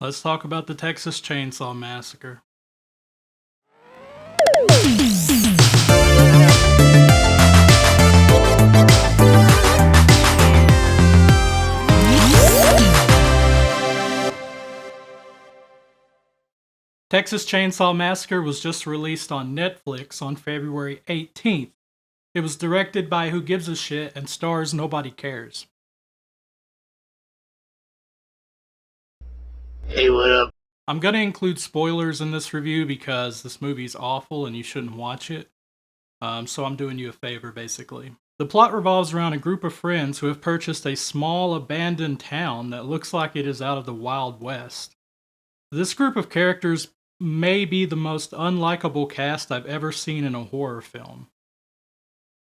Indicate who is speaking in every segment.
Speaker 1: Let's talk about the Texas Chainsaw Massacre. Texas Chainsaw Massacre was just released on Netflix on February 18th. It was directed by Who Gives a Shit and stars Nobody Cares.
Speaker 2: Hey, what up?
Speaker 1: I'm going to include spoilers in this review because this movie's awful and you shouldn't watch it. So I'm doing you a favor, basically. The plot revolves around a group of friends who have purchased a small abandoned town that looks like it is out of the Wild West. This group of characters may be the most unlikable cast I've ever seen in a horror film.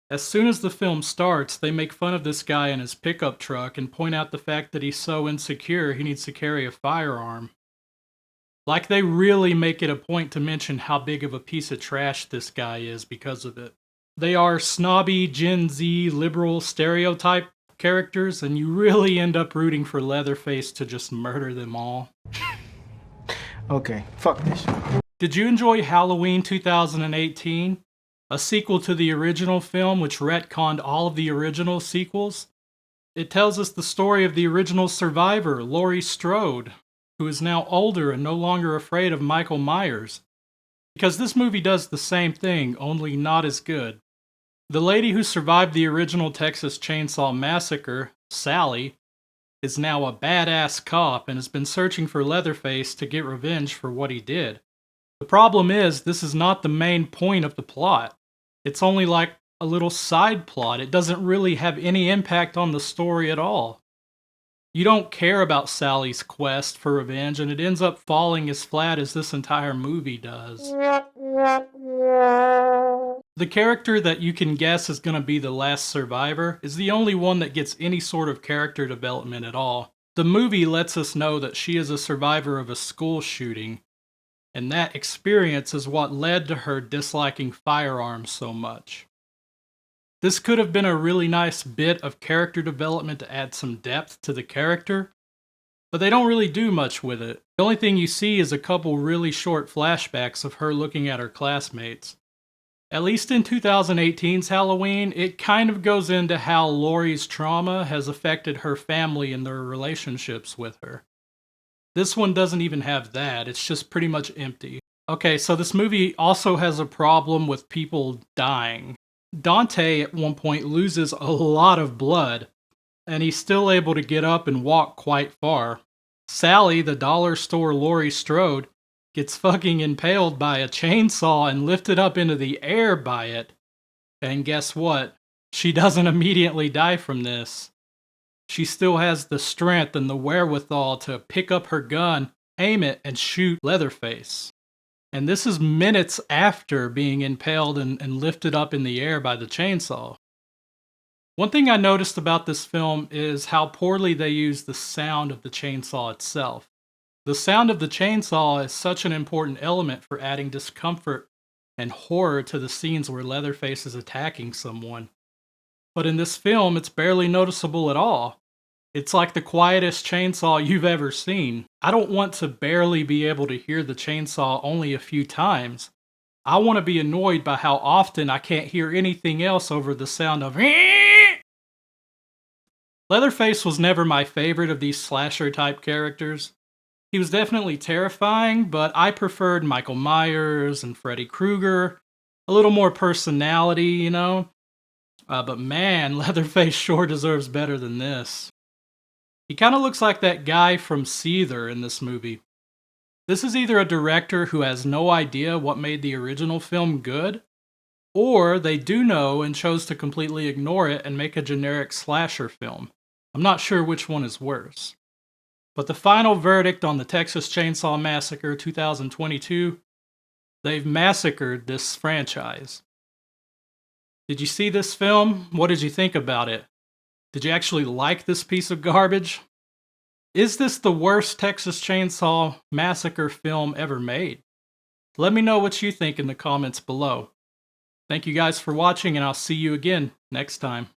Speaker 1: As soon as the film starts, they make fun of this guy in his pickup truck and point out the fact that he's so insecure he needs to carry a firearm. Like they really make it a point to mention how big of a piece of trash this guy is because of it. They are snobby, Gen Z, liberal stereotype characters, and you really end up rooting for Leatherface to just murder them all.
Speaker 3: Okay, fuck this.
Speaker 1: Did you enjoy Halloween 2018? A sequel to the original film which retconned all of the original sequels? It tells us the story of the original survivor, Laurie Strode, who is now older and no longer afraid of Michael Myers. Because this movie does the same thing, only not as good. The lady who survived the original Texas Chainsaw Massacre, Sally, is now a badass cop and has been searching for Leatherface to get revenge for what he did. The problem is, this is not the main point of the plot. It's only like a little side plot. It doesn't really have any impact on the story at all. You don't care about Sally's quest for revenge, and it ends up falling as flat as this entire movie does. The character that you can guess is going to be the last survivor is the only one that gets any sort of character development at all. The movie lets us know that she is a survivor of a school shooting, and that experience is what led to her disliking firearms so much. This could have been a really nice bit of character development to add some depth to the character, but they don't really do much with it. The only thing you see is a couple really short flashbacks of her looking at her classmates. At least in 2018's Halloween, it kind of goes into how Laurie's trauma has affected her family and their relationships with her. This one doesn't even have that, it's just pretty much empty. Okay, so this movie also has a problem with people dying. Dante at one point loses a lot of blood, and he's still able to get up and walk quite far. Sally, the dollar store Laurie Strode, gets fucking impaled by a chainsaw and lifted up into the air by it. And guess what? She doesn't immediately die from this. She still has the strength and the wherewithal to pick up her gun, aim it, and shoot Leatherface. And this is minutes after being impaled and lifted up in the air by the chainsaw. One thing I noticed about this film is how poorly they use the sound of the chainsaw itself. The sound of the chainsaw is such an important element for adding discomfort and horror to the scenes where Leatherface is attacking someone. But in this film, it's barely noticeable at all. It's like the quietest chainsaw you've ever seen. I don't want to barely be able to hear the chainsaw only a few times. I want to be annoyed by how often I can't hear anything else over the sound of Leatherface was never my favorite of these slasher-type characters. He was definitely terrifying, but I preferred Michael Myers and Freddy Krueger. A little more personality, you know? But man, Leatherface sure deserves better than this. He kind of looks like that guy from Seether in this movie. This is either a director who has no idea what made the original film good, or they do know and chose to completely ignore it and make a generic slasher film. I'm not sure which one is worse. But the final verdict on the Texas Chainsaw Massacre 2022, they've massacred this franchise. Did you see this film? What did you think about it? Did you actually like this piece of garbage? Is this the worst Texas Chainsaw Massacre film ever made? Let me know what you think in the comments below. Thank you guys for watching, and I'll see you again next time.